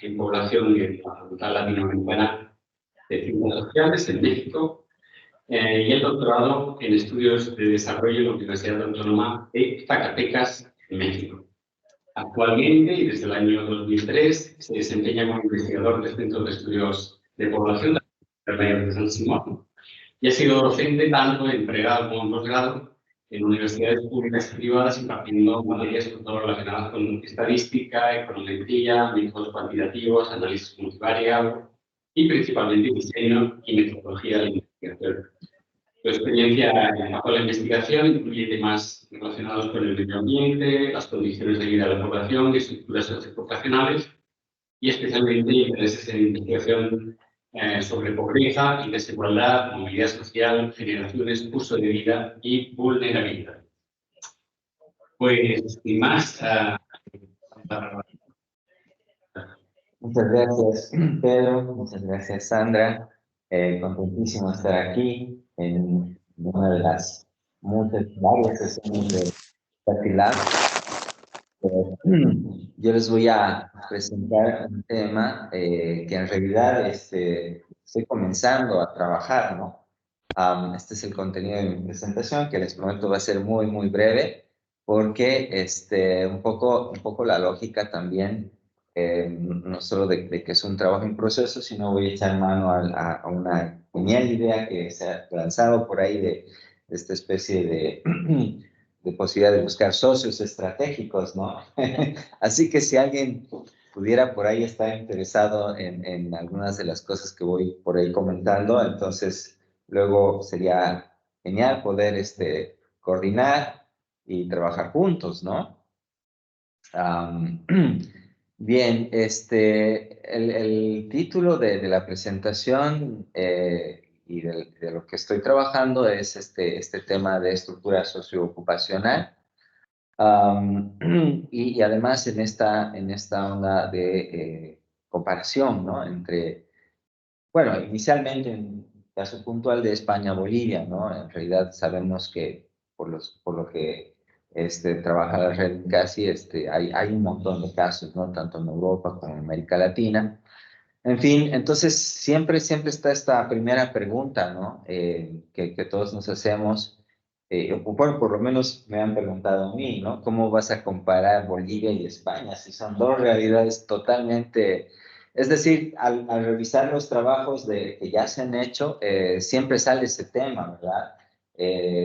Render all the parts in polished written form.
en población de la Facultad Latinoamericana de Ciencias Sociales en México y el doctorado en Estudios de Desarrollo en la Universidad Autónoma de Zacatecas, en México. Actualmente, y desde el año 2003, se desempeña como investigador del Centro de Estudios de Población de San Simón y ha sido docente tanto en pregrado como en posgrado en universidades públicas y privadas, impartiendo materias sobre todo relacionadas con estadística, econometría, métodos cuantitativos, análisis multivariado y principalmente diseño y metodología de la investigación. Su experiencia en el campo de la investigación incluye temas relacionados con el medio ambiente, las condiciones de vida de la población y estructuras socioculturales, y especialmente intereses en investigación sobre pobreza y desigualdad, movilidad social, generaciones, uso de vida y vulnerabilidad. Pues, sin más... Muchas gracias, Pedro. Muchas gracias, Sandra. Contentísimo de estar aquí en una de las varias sesiones de Fertilab. Yo les voy a presentar un tema que en realidad estoy comenzando a trabajar, ¿no? Este es el contenido de mi presentación, que les prometo va a ser muy, muy breve, porque un poco la lógica también, no solo de que es un trabajo en proceso, sino voy a echar mano a una genial idea que se ha lanzado por ahí de esta especie de posibilidad de buscar socios estratégicos, ¿no? Así que si alguien pudiera por ahí estar interesado en algunas de las cosas que voy por ahí comentando, entonces luego sería genial poder coordinar y trabajar juntos, ¿no? Bien, el título de la presentación y de lo que estoy trabajando es este tema de estructura socioocupacional. Y además en esta onda de comparación, ¿no? Bueno, inicialmente en el caso puntual de España-Bolivia, ¿no? En realidad sabemos que por lo que trabaja la red casi, hay un montón de casos, ¿no? Tanto en Europa como en América Latina. En fin, entonces siempre está esta primera pregunta, ¿no? Que todos nos hacemos, bueno, por lo menos me han preguntado a mí, ¿no? ¿Cómo vas a comparar Bolivia y España si son dos realidades totalmente... Es decir, al revisar los trabajos que ya se han hecho, siempre sale ese tema, ¿verdad?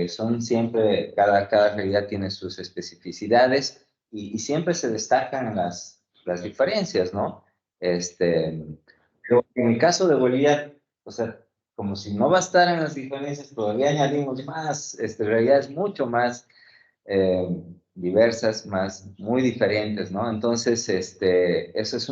Son siempre, cada realidad tiene sus especificidades y siempre se destacan las diferencias, ¿no? Pero en el caso de Bolivia, o sea, como si no bastaran las diferencias, todavía añadimos más, realidades mucho más eh, diversas, muy diferentes, ¿no? Entonces, esa es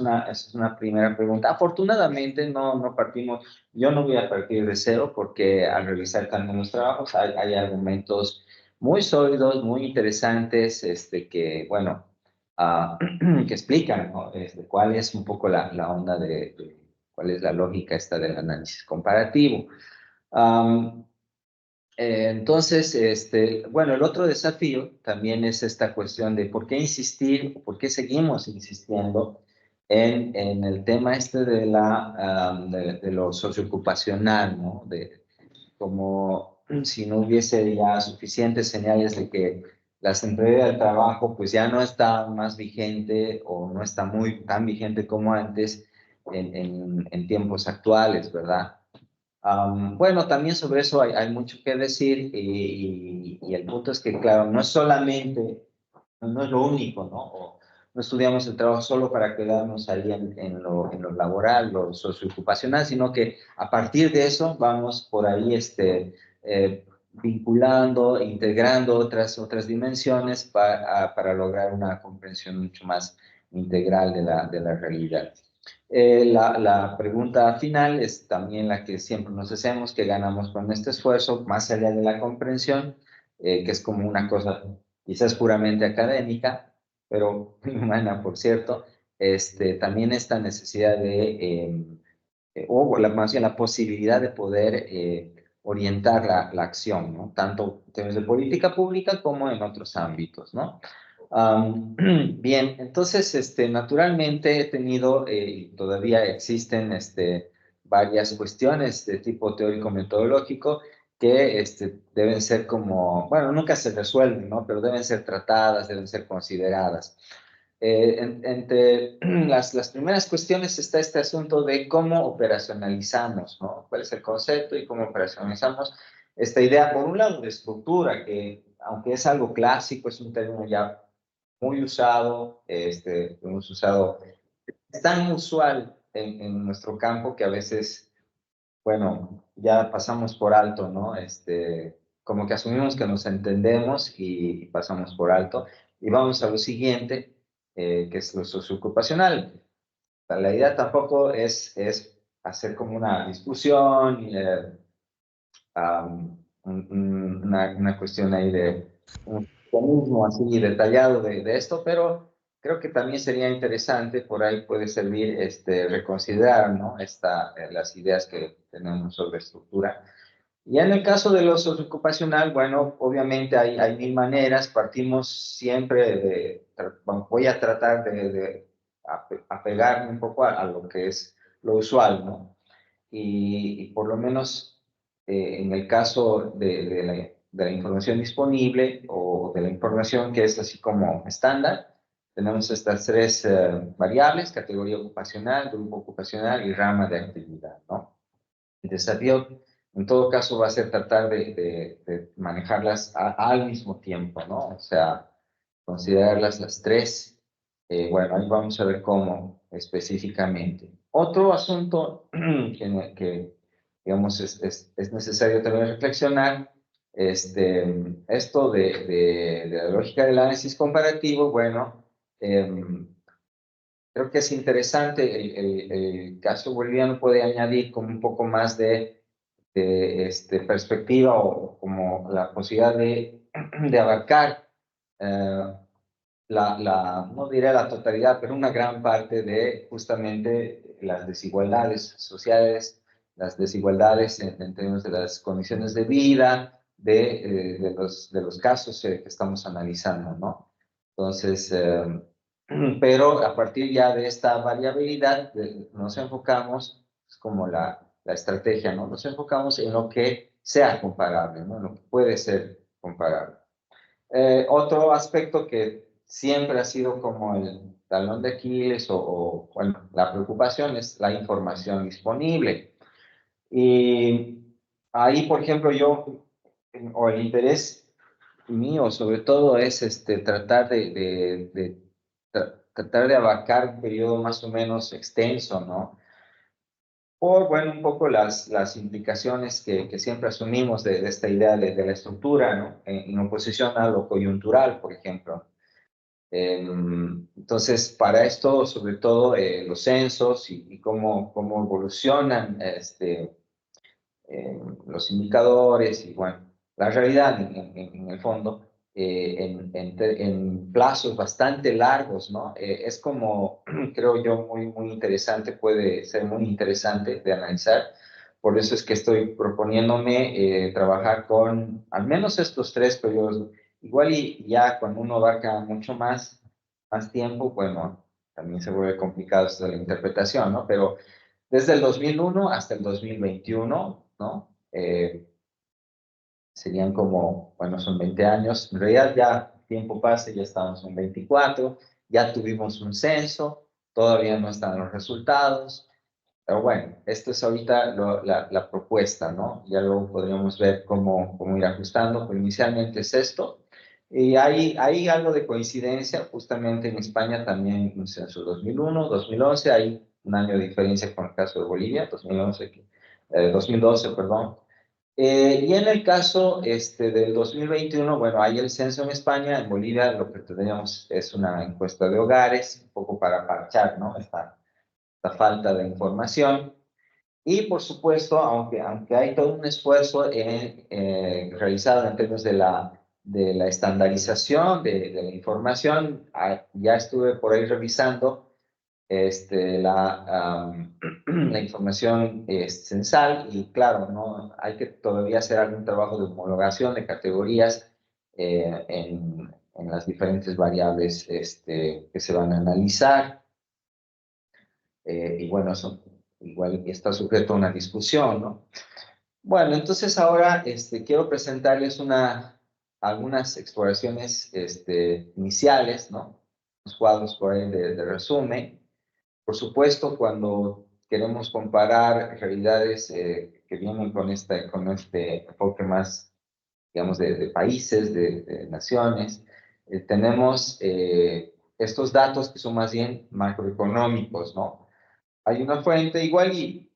una primera pregunta. Afortunadamente, no partimos, yo no voy a partir de cero, porque al revisar también los trabajos hay argumentos muy sólidos, muy interesantes, que, bueno, que explican, ¿no? Cuál es un poco la onda cuál es la lógica esta del análisis comparativo. Entonces, bueno, el otro desafío también es esta cuestión de por qué insistir, por qué seguimos insistiendo en el tema de lo socioocupacional, ¿no? Como si no hubiese ya suficientes señales de que la centralidad del trabajo pues ya no está más vigente o no está tan vigente como antes en tiempos actuales, ¿verdad? Bueno, también sobre eso hay mucho que decir y el punto es que, claro, no es solamente, no es lo único, ¿no? No estudiamos el trabajo solo para quedarnos ahí en lo laboral, lo socioocupacional, sino que a partir de eso vamos por ahí vinculando, integrando otras dimensiones para lograr una comprensión mucho más integral de la realidad. La pregunta final es también la que siempre nos hacemos, que ganamos con este esfuerzo, más allá de la comprensión, que es como una cosa quizás puramente académica, pero muy humana, por cierto, también esta necesidad más bien la posibilidad de poder orientar la acción, ¿no? Tanto en términos de política pública como en otros ámbitos, ¿no? Bien, entonces, naturalmente he tenido, y todavía existen varias cuestiones de tipo teórico-metodológico que deben ser como, bueno, nunca se resuelven, ¿no? Pero deben ser tratadas, deben ser consideradas. Entre las primeras cuestiones está este asunto de cómo operacionalizamos, ¿no? ¿Cuál es el concepto y cómo operacionalizamos esta idea, por un lado, de estructura, que aunque es algo clásico, es un término ya muy usado, hemos usado, es tan usual en nuestro campo que a veces, bueno, ya pasamos por alto, ¿no? Como que asumimos que nos entendemos y pasamos por alto. Y vamos a lo siguiente, que es lo socioocupacional. La idea tampoco es hacer como una discusión, una cuestión ahí de un mecanismo así detallado de esto, pero creo que también sería interesante, por ahí puede servir reconsiderar, ¿no? Las ideas que tenemos sobre estructura. Y en el caso de lo socioocupacional, bueno, obviamente hay mil maneras, partimos siempre voy a tratar de apegarme un poco a lo que es lo usual, ¿no? Y por lo menos en el caso de la información disponible o de la información que es así como estándar, tenemos estas tres variables: categoría ocupacional, grupo ocupacional y rama de actividad, ¿no? El desafío, en todo caso, va a ser tratar de manejarlas al mismo tiempo, ¿no? O sea, considerarlas las tres. Bueno, ahí vamos a ver cómo específicamente. Otro asunto digamos, es necesario también reflexionar, esto de la lógica del análisis comparativo. Bueno, creo que es interesante, el caso boliviano puede añadir como un poco más perspectiva, o como la posibilidad de abarcar eh, no diré la totalidad, pero una gran parte de justamente las desigualdades sociales, las desigualdades en términos de las condiciones de vida, de los casos que estamos analizando, ¿no? Entonces, pero a partir ya de esta variabilidad, nos enfocamos, es como la estrategia, ¿no? Nos enfocamos en lo que sea comparable, ¿no? En lo que puede ser comparable. Otro aspecto que siempre ha sido como el talón de Aquiles bueno, la preocupación es la información disponible. Y ahí, por ejemplo, o el interés mío sobre todo es tratar tratar de abarcar un periodo más o menos extenso, ¿no? Por, bueno, un poco las implicaciones que siempre asumimos de esta idea de la estructura, ¿no? En oposición a lo coyuntural, por ejemplo. Entonces, para esto, sobre todo, los censos y cómo evolucionan los indicadores y, bueno, la realidad en el fondo, en plazos bastante largos, ¿no? Es como, creo yo, muy interesante, puede ser muy interesante de analizar. Por eso es que estoy proponiéndome trabajar con al menos estos tres periodos. Igual y ya cuando uno abarca mucho más tiempo, bueno, también se vuelve complicado esto de la interpretación, ¿no? Pero desde el 2001 hasta el 2021, ¿no? Serían como, bueno, son 20 años. En realidad ya tiempo pasa, ya estamos en 24, ya tuvimos un censo, todavía no están los resultados, pero bueno, esto es ahorita la propuesta, ¿no? Ya luego podríamos ver cómo ir ajustando, pero inicialmente es esto. Y hay algo de coincidencia, justamente en España también un censo 2001, 2011, hay un año de diferencia con el caso de Bolivia, 2012, perdón. Y en el caso del 2021, bueno, hay el censo en España. En Bolivia lo que tenemos es una encuesta de hogares, un poco para parchar, ¿no? Esta falta de información. Y por supuesto, aunque hay todo un esfuerzo realizado en términos de la estandarización de la información, ya estuve por ahí revisando la información censal, y claro, no hay que todavía hacer algún trabajo de homologación de categorías en las diferentes variables que se van a analizar. Y bueno, eso igual está sujeto a una discusión, ¿no? Bueno, entonces ahora quiero presentarles algunas exploraciones iniciales, ¿no? Los cuadros por ahí de resumen. Por supuesto, cuando queremos comparar realidades que vienen con este enfoque más, digamos, de países, de naciones, tenemos estos datos que son más bien macroeconómicos, ¿no? Hay una fuente igual y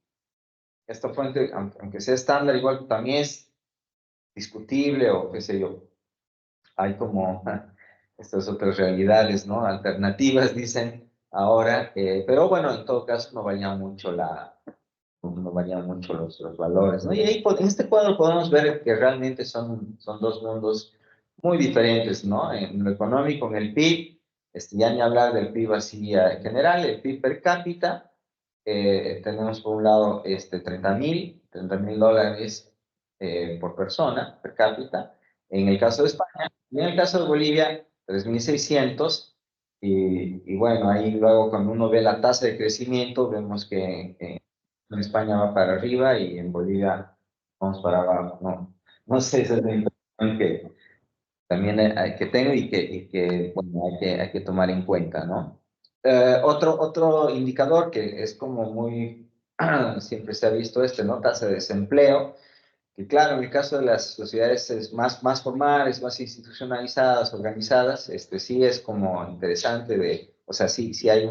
esta fuente, aunque sea estándar, igual también es discutible o qué sé yo. Hay como estas otras realidades, ¿no? Alternativas, dicen ahora, pero bueno, en todo caso no varían mucho los valores, ¿no? Y ahí en este cuadro podemos ver que realmente son dos mundos muy diferentes, ¿no? En lo económico, en el PIB, ya ni hablar del PIB así en general, el PIB per cápita, tenemos por un lado 30 mil dólares por persona per cápita, en el caso de España, y en el caso de Bolivia, 3.600, y bueno, ahí luego cuando uno ve la tasa de crecimiento, vemos que en España va para arriba y en Bolivia vamos para abajo, ¿no? No sé, esa es la impresión que también que tengo y que bueno, hay que tomar en cuenta, ¿no? Otro indicador que es como muy, siempre se ha visto ¿no? Tasa de desempleo, que claro, en el caso de las sociedades es más formales, más institucionalizadas, organizadas, sí es como interesante o sea, sí hay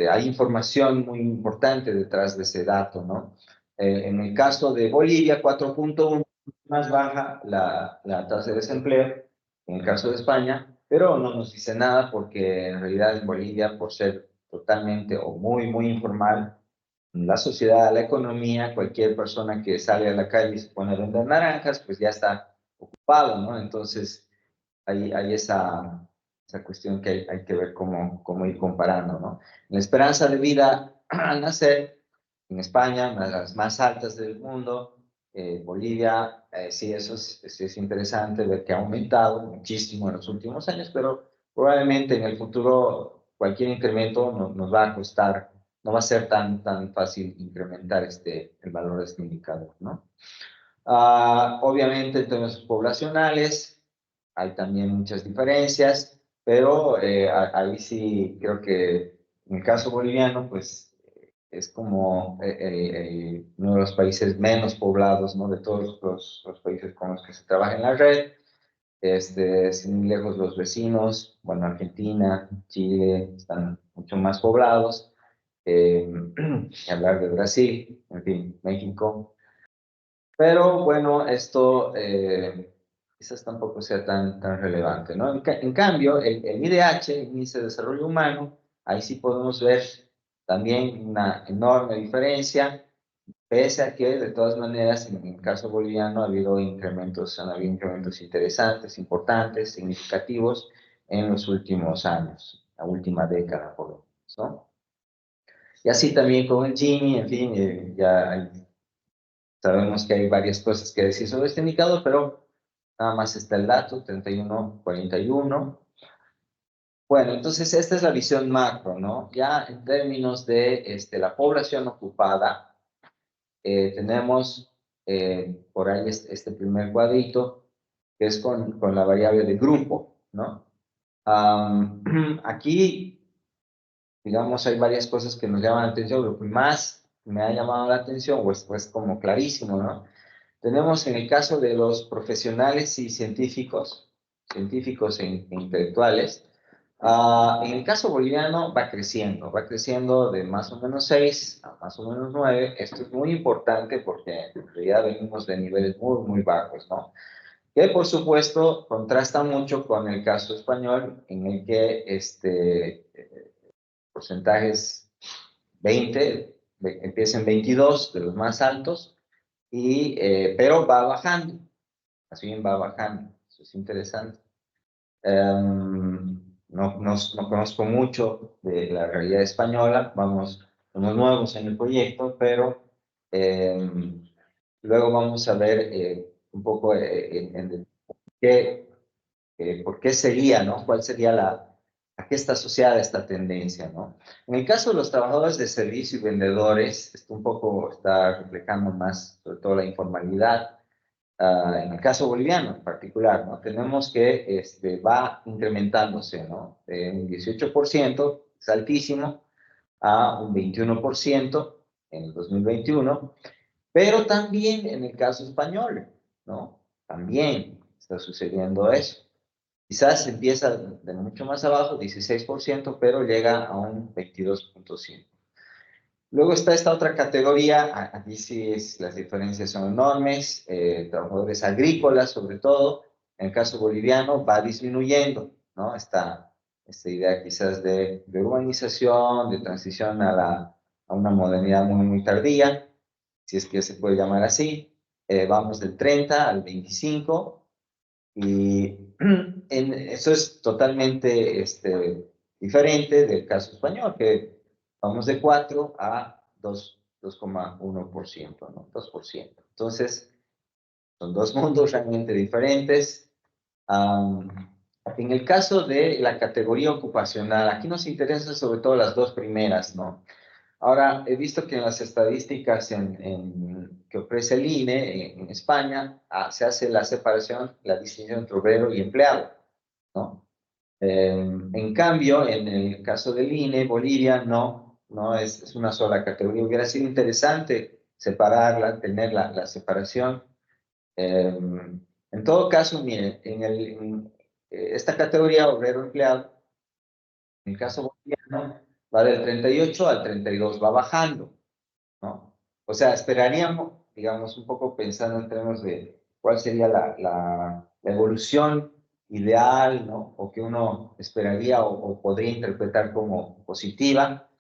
hay información muy importante detrás de ese dato, ¿no? En el caso de Bolivia, 4.1, más baja la tasa de desempleo, en el caso de España, pero no nos dice nada porque en realidad en Bolivia, por ser totalmente o muy informal, la sociedad, la economía, cualquier persona que sale a la calle y se pone a vender naranjas, pues ya está ocupado, ¿no? Entonces, hay esa cuestión que hay que ver cómo ir comparando, ¿no? La esperanza de vida al nacer en España, una de las más altas del mundo, Bolivia, sí, sí es interesante ver que ha aumentado muchísimo en los últimos años, pero probablemente en el futuro cualquier incremento nos va a costar, no va a ser tan fácil incrementar el valor de este indicador, ¿no? Obviamente en términos poblacionales hay también muchas diferencias, pero ahí sí creo que en el caso boliviano, pues es como uno de los países menos poblados, ¿no? De todos los países con los que se trabaja en la red. Sin ir lejos los vecinos, bueno, Argentina, Chile, están mucho más poblados. Hablar de Brasil, en fin, México. Pero bueno, esto quizás tampoco sea tan relevante, ¿no? En cambio, el IDH, el Índice de Desarrollo Humano, ahí sí podemos ver también una enorme diferencia, pese a que de todas maneras en el caso boliviano han habido incrementos interesantes, importantes, significativos en los últimos años, la última década por lo menos, ¿no? Y así también con el Gini, en fin, ya sabemos que hay varias cosas que decir sobre este indicador, pero nada más está el dato, 31,41. Bueno, entonces esta es la visión macro, ¿no? Ya en términos de la población ocupada, tenemos por ahí este primer cuadrito, que es con la variable de grupo, ¿no? Aquí, digamos, hay varias cosas que nos llaman la atención, lo que más me ha llamado la atención, pues como clarísimo, ¿no? Tenemos en el caso de los profesionales y científicos e intelectuales, en el caso boliviano va creciendo de más o menos 6 a más o menos 9. Esto es muy importante porque en realidad venimos de niveles muy bajos, ¿no? Que por supuesto contrasta mucho con el caso español en el que porcentajes 20, empieza en 22 de los más altos, pero va bajando, así bien va bajando, eso es interesante. No conozco mucho de la realidad española, somos nuevos en el proyecto, pero luego vamos a ver un poco en qué ¿Por qué sería, no? ¿Cuál sería a qué está asociada esta tendencia, no? En el caso de los trabajadores de servicio y vendedores, esto un poco está reflejando más, sobre todo la informalidad. En el caso boliviano en particular, ¿no? Tenemos que va incrementándose, ¿no? De un 18%, es altísimo, a un 21% en el 2021, pero también en el caso español, ¿no? También está sucediendo eso. Quizás empieza de mucho más abajo, 16%, pero llega a un 22.5%. Luego está esta otra categoría, aquí sí las diferencias son enormes, trabajadores agrícolas sobre todo, en el caso boliviano va disminuyendo, ¿no? Esta idea quizás de urbanización, de transición a una modernidad muy, muy tardía, si es que se puede llamar así. Vamos del 30 al 25 y eso es totalmente diferente del caso español, que vamos de 4 a 2,1%, ¿no? 2%. Entonces, son dos mundos realmente diferentes. Um, en el caso de la categoría ocupacional, aquí nos interesan sobre todo las dos primeras, ¿no? Ahora, he visto que en las estadísticas que ofrece el INE en España se hace la separación, la distinción entre obrero y empleado, ¿no? En cambio, en el caso del INE, Bolivia no es una sola categoría. Hubiera sido interesante separarla, tener la separación. En todo caso, miren, esta categoría obrero-empleado, en el caso boliviano, va del 38 al 32, va bajando, ¿no? O sea, esperaríamos, digamos, un poco pensando en términos de cuál sería la evolución ideal, ¿no? O que uno esperaría o podría interpretar como positiva,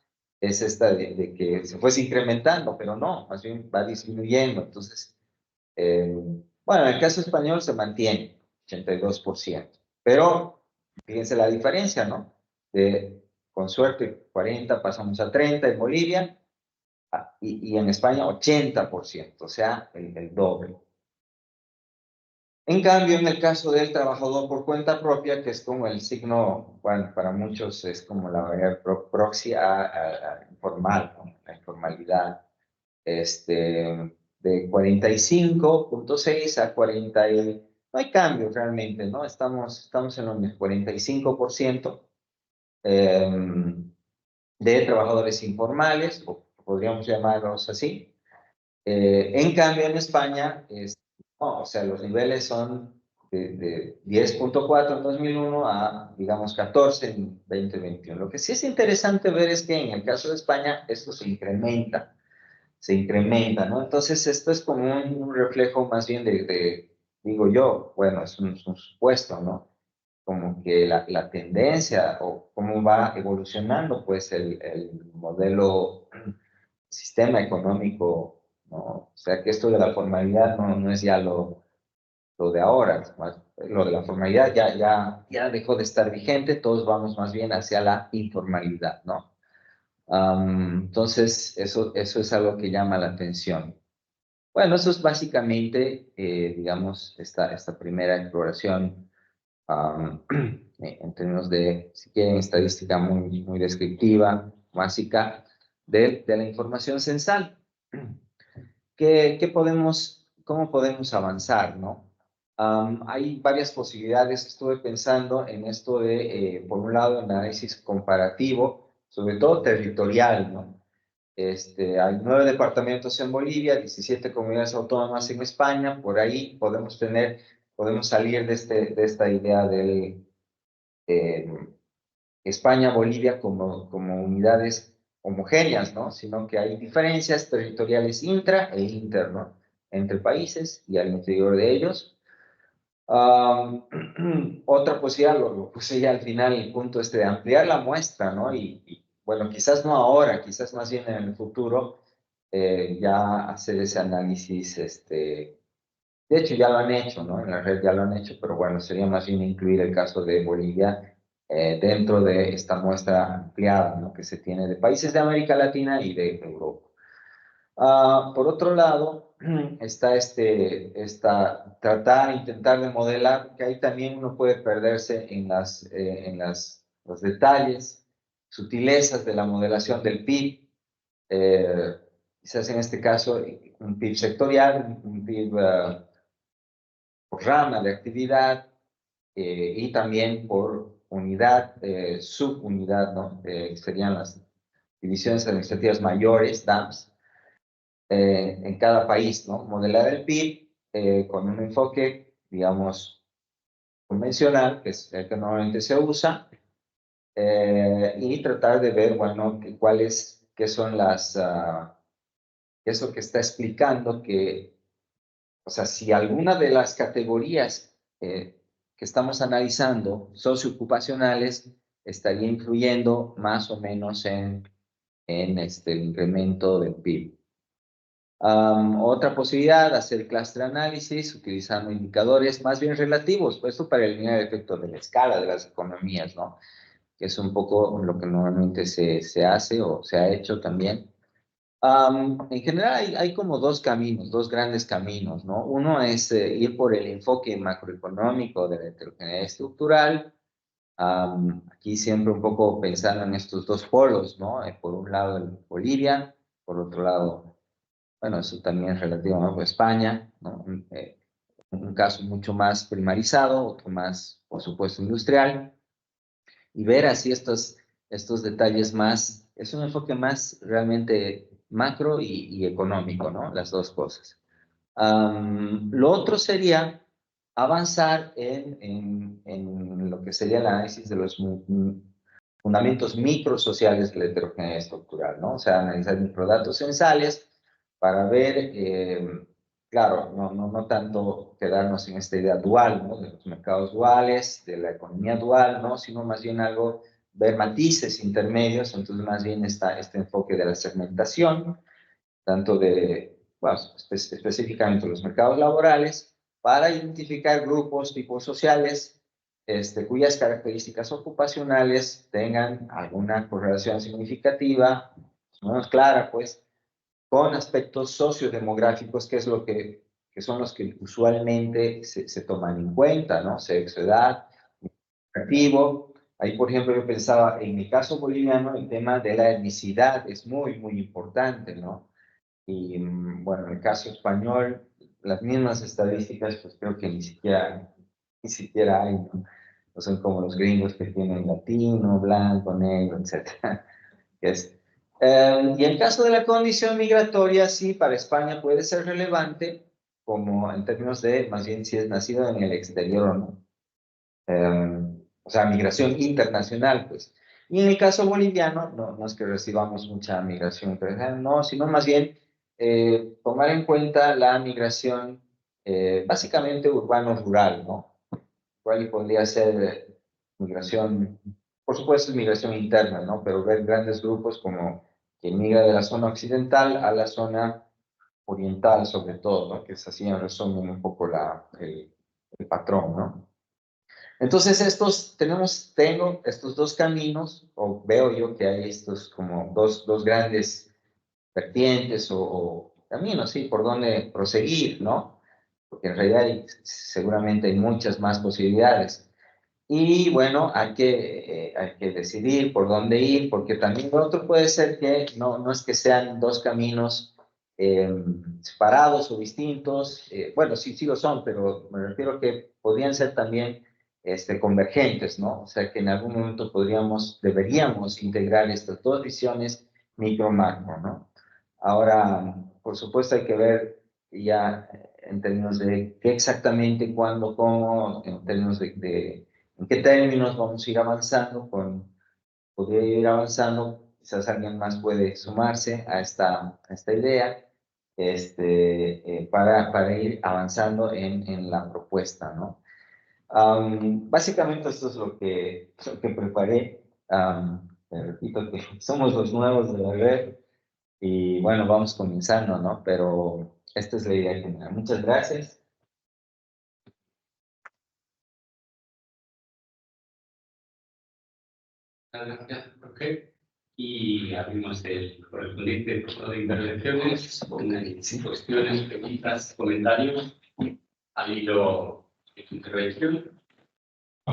es esta de que se fuese incrementando, pero no, más bien va disminuyendo. Entonces, bueno, en el caso español se mantiene 82%, pero fíjense la diferencia, ¿no? Con suerte 40 pasamos a 30 en Bolivia y en España 80%, o sea, el doble. En cambio, en el caso del trabajador por cuenta propia, que es como el signo, bueno, para muchos es como la variable proxy a informal, ¿no? La informalidad, de 45.6 a 40 no hay cambio realmente, ¿no? Estamos en un 45% de trabajadores informales, o podríamos llamarlos así. En cambio, en España, no, o sea, los niveles son de 10.4 en 2001 a, digamos, 14 en 2021. Lo que sí es interesante ver es que en el caso de España esto se incrementa, ¿no? Entonces, esto es como un reflejo más bien digo yo, bueno, es un supuesto, ¿no? Como que la tendencia o cómo va evolucionando, pues, el modelo, sistema económico, ¿no? O sea, que esto de la formalidad no es ya lo de ahora, lo de la formalidad ya dejó de estar vigente, todos vamos más bien hacia la informalidad, ¿no? Entonces, eso es algo que llama la atención. Bueno, eso es básicamente, digamos, esta primera exploración en términos de, si quieren, estadística muy, muy descriptiva, básica, de la información censal. ¿Cómo podemos avanzar, no? Hay varias posibilidades. Estuve pensando en esto por un lado, el análisis comparativo, sobre todo territorial, ¿no? Hay 9 departamentos en Bolivia, 17 comunidades autónomas en España. Por ahí podemos salir de esta idea de España, Bolivia como unidades homogéneas, ¿no? Sino que hay diferencias territoriales intra e interno entre países y al interior de ellos. Otra posibilidad, lo puse ya al final, el punto de ampliar la muestra, ¿no? Bueno, quizás no ahora, quizás más bien en el futuro, ya hacer ese análisis, de hecho ya lo han hecho, ¿no? En la red ya lo han hecho, pero bueno, sería más bien incluir el caso de Bolivia dentro de esta muestra ampliada, ¿no? Que se tiene de países de América Latina y de Europa. Por otro lado, está intentar de modelar, que ahí también uno puede perderse en los detalles, sutilezas de la modelación del PIB. Quizás en este caso un PIB sectorial, un PIB por rama de actividad, y también por unidad, subunidad, ¿no? Serían las divisiones administrativas mayores, DAMS, en cada país, ¿no? Modelar el PIB con un enfoque, digamos, convencional, que es el que normalmente se usa, y tratar de ver, bueno, qué son qué es lo que está explicando que, o sea, si alguna de las categorías que estamos analizando, socioocupacionales, estaría influyendo más o menos en el incremento del PIB. Otra posibilidad, hacer cluster análisis utilizando indicadores más bien relativos, pues esto para eliminar el efecto de la escala de las economías, ¿no? Que es un poco lo que normalmente se hace o se ha hecho también. En general hay como dos caminos, dos grandes caminos, ¿no? Uno es ir por el enfoque macroeconómico de la heterogeneidad estructural. Aquí siempre un poco pensando en estos dos polos, ¿no? Por un lado Bolivia, por otro lado, bueno, eso también es relativo, ¿no? Pues España, ¿no? Un caso mucho más primarizado, otro más, por supuesto, industrial, y ver así estos detalles más, es un enfoque más realmente macro y económico, ¿no? Las dos cosas. Lo otro sería avanzar en lo que sería el análisis de los fundamentos microsociales de la heterogeneidad estructural, ¿no? O sea, analizar microdatos censales para ver, claro, no tanto quedarnos en esta idea dual, ¿no? De los mercados duales, de la economía dual, ¿no? Sino más bien ver matices intermedios, entonces más bien está este enfoque de la segmentación, tanto bueno, específicamente los mercados laborales, para identificar grupos, tipos sociales, cuyas características ocupacionales tengan alguna correlación significativa, más o menos clara, pues, con aspectos sociodemográficos, que son los que usualmente se toman en cuenta, ¿no? Sexo, edad, activo. Ahí, por ejemplo, yo pensaba, en mi caso boliviano, el tema de la etnicidad es muy, muy importante, ¿no? Y bueno, en el caso español, las mismas estadísticas, pues creo que ni siquiera hay, ¿no? No son como los gringos que tienen latino, blanco, negro, etc. Y el caso de la condición migratoria, sí, para España puede ser relevante, como en términos de, más bien, si es nacido en el exterior o no. O sea, migración internacional, pues. Y en el caso boliviano, no es que recibamos mucha migración internacional, no, sino más bien tomar en cuenta la migración básicamente urbano-rural, ¿no? Cuál podría ser migración, por supuesto es migración interna, ¿no? Pero ver grandes grupos como que migra de la zona occidental a la zona oriental, sobre todo, ¿no? Que es así en resumen un poco el patrón, ¿no? Entonces, tengo estos dos caminos, o veo yo que hay estos como dos grandes vertientes o caminos, sí, por donde proseguir, ¿no? Porque en realidad seguramente hay muchas más posibilidades. Y bueno, hay que decidir por dónde ir, porque también lo otro puede ser que no es que sean dos caminos eh, separados o distintos. Bueno, sí, sí lo son, pero me refiero a que podrían ser también convergentes, ¿no? O sea, que en algún momento deberíamos integrar estas dos visiones micro-macro, ¿no? Ahora, por supuesto, hay que ver ya en términos de qué exactamente, cuándo, cómo, en términos de en qué términos vamos a ir avanzando, podría ir avanzando, quizás alguien más puede sumarse a esta idea, para ir avanzando en la propuesta, ¿no? Básicamente esto es lo que preparé. Te repito que somos los nuevos de la red y bueno, vamos comenzando, ¿no? Pero esta es la idea general. Muchas gracias. Gracias. Ok. y abrimos el correspondiente foro de intervenciones con cuestiones, preguntas, comentarios al hilo de su intervención.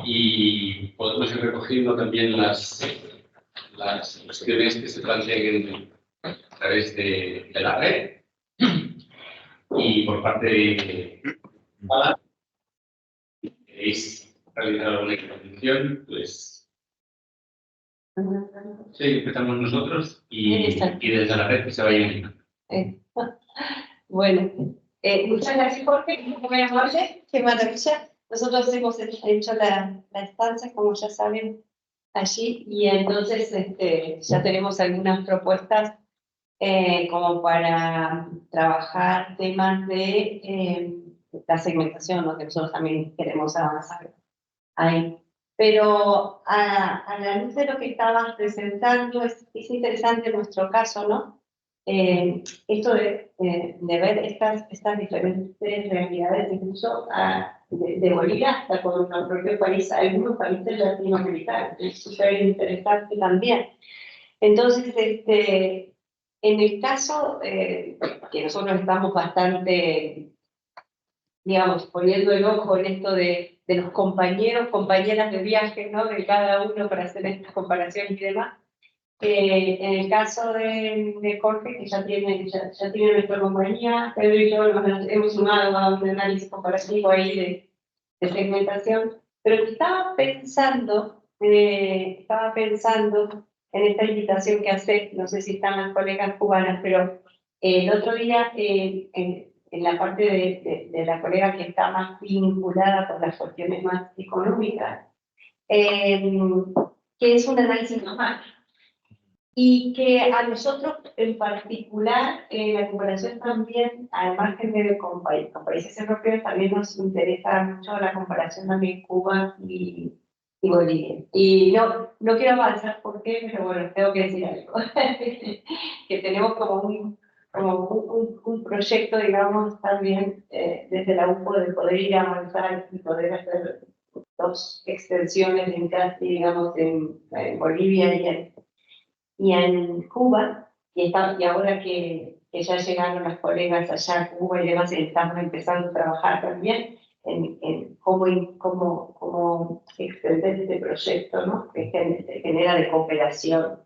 Y podemos ir recogiendo también las cuestiones que se planteen a través de la red y por parte de Pala. Si queréis realizar alguna intervención, pues sí, empezamos nosotros y desde la red que se vayan. Bueno, muchas gracias, Jorge, muy amable, qué maravilla. Nosotros hemos hecho la estancia, como ya saben, allí, y entonces ya tenemos algunas propuestas como para trabajar temas de la segmentación, ¿no? Que nosotros también queremos avanzar ahí. Pero a la luz de lo que estabas presentando, es interesante en nuestro caso, ¿no? Esto de ver estas diferentes realidades, incluso de Bolivia hasta con nuestro propio país, algunos países latinoamericanos, es súper interesante también. Entonces, en el caso que nosotros estamos bastante, digamos, poniendo el ojo en esto de los compañeros, compañeras de viaje, ¿no? De cada uno para hacer estas comparaciones y demás. En el caso de Jorge, que ya tiene nuestra compañía, Pedro y yo nos hemos sumado a un análisis comparativo ahí de segmentación, pero estaba pensando en esta invitación que hace, no sé si están las colegas cubanas, pero el otro día en la parte de la colega que está más vinculada con las cuestiones más económicas, que es un análisis normal. Y que a nosotros en particular, la comparación también, al margen de con países europeos, también nos interesa mucho la comparación también Cuba y Bolivia. Y no quiero avanzar por qué, pero bueno, tengo que decir algo. Que tenemos como un proyecto, digamos, también desde la UPO de poder ir a avanzar y poder hacer 2 extensiones en casi, digamos, en Bolivia y en Cuba, y ahora que ya llegaron las colegas allá a Cuba y demás, estamos empezando a trabajar también en cómo extender este proyecto, ¿no? Que genera de cooperación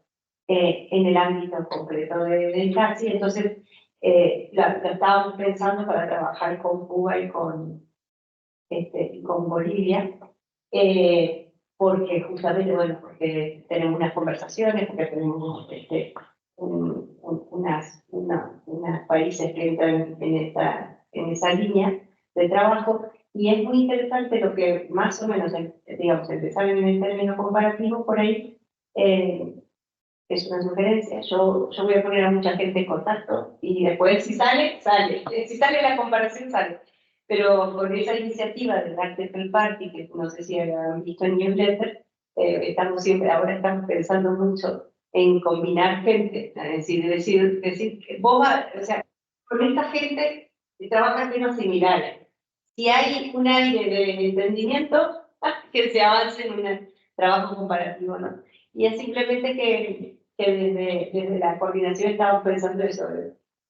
en el ámbito concreto del CASI. Entonces, lo estábamos pensando para trabajar con Cuba y con Bolivia. Porque justamente, bueno, porque tenemos unas conversaciones, porque tenemos unos países que entran en esa línea de trabajo, y es muy interesante lo que más o menos, digamos, empezar en el término comparativo por ahí, es una sugerencia. Yo voy a poner a mucha gente en contacto, y después si sale, si sale la comparación, sale. Pero con esa iniciativa del Arte del Party, que no sé si han visto en newsletter, ahora estamos pensando mucho en combinar gente, es decir que vos o sea, con esta gente trabajan temas similares. Si hay un aire de entendimiento, que se avance en un trabajo comparativo, ¿no? Y es simplemente que desde la coordinación estamos pensando eso,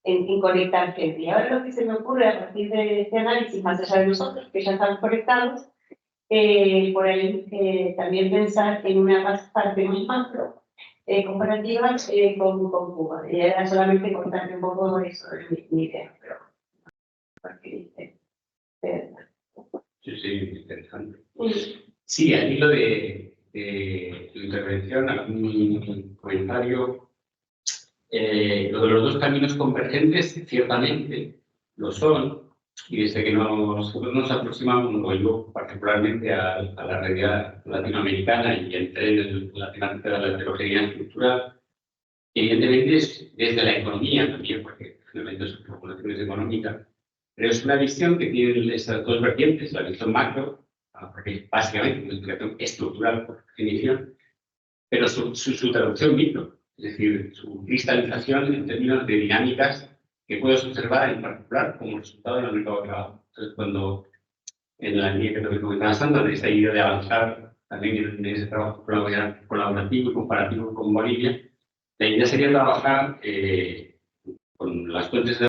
en conectar gente. Y ahora lo que se me ocurre a partir de este análisis, más allá de nosotros, que ya estamos conectados, por ahí también pensar en una parte más macro, comparativa con Cuba. Y era solamente contarme un poco de eso, de mi idea, pero Sí, interesante. Sí, al hilo de tu intervención, algún comentario. Lo de los 2 caminos convergentes, ciertamente lo son, y desde que nosotros nos aproximamos, o yo particularmente, a la realidad latinoamericana y entré en la temática de la heterogeneidad estructural, evidentemente es desde la economía también, porque finalmente son populaciones económicas, pero es una visión que tiene esas 2 vertientes, la visión macro, porque es básicamente una explicación estructural por definición, pero su traducción micro, es decir, su cristalización en términos de dinámicas que puedes observar en particular como resultado del mercado de trabajo. Entonces, cuando en la línea que te comentaba Sandra, de esta idea de avanzar también en ese trabajo colaborativo y comparativo con Bolivia, La idea sería trabajar con las fuentes de